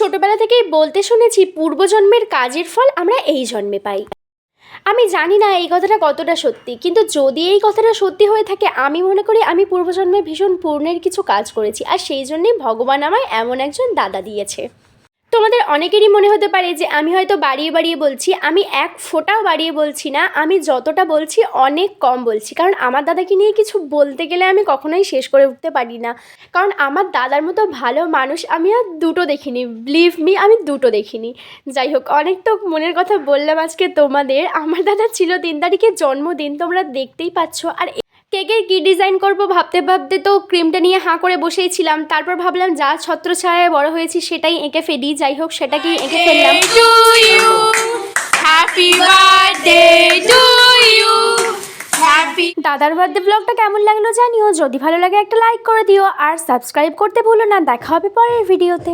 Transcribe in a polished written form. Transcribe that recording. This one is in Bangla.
ছোটবেলা থেকেই বলতে শুনেছি পূর্বজন্মের কাজের ফল আমরা এই জন্মে পাই। আমি জানি না এই কথাটা কতটা সত্যি, কিন্তু যদি এই কথাটা সত্যি হয়ে থাকে আমি মনে করি আমি পূর্বজন্মে ভীষণ পুণ্যের কিছু কাজ করেছি, আর সেই জন্যেই ভগবান আমায় এমন একজন দাদা দিয়েছে। তোমাদের অনেকেরই মনে হতে পারে যে আমি হয়তো বাড়িয়ে বাড়িয়ে বলছি। আমি এক ফোঁটাও বাড়িয়ে বলছি না, আমি যতটা বলছি অনেক কম বলছি, কারণ আমার দাদাকে নিয়ে কিছু বলতে গেলে আমি কখনোই শেষ করে উঠতে পারি না। কারণ আমার দাদার মতো ভালো মানুষ আমি আর দুটো দেখিনি, বিলিভ মি, আমি দুটো দেখিনি। যাই হোক, অনেক তো মনের কথা বললাম আজকে তোমাদের। আমার দাদা ছিল 3 তারিখে জন্মদিন, তোমরা দেখতেই পাচ্ছ। আর কেকের কী ডিজাইন করব ভাবতে ভাবতে তো ক্রিমটা নিয়ে হাঁ করে বসেই ছিলাম। তারপর ভাবলাম যা ছত্রছায়ায় বড় হয়েছি সেটাই এঁকে ফেলি। যাই হোক, সেটাকেই এঁকে ফেললাম। দাদার বার্থডে ব্লগটা কেমন লাগলো জানিও। যদি ভালো লাগে একটা লাইক করে দিও আর সাবস্ক্রাইব করতে ভুলো না। দেখা হবে পরের ভিডিওতে।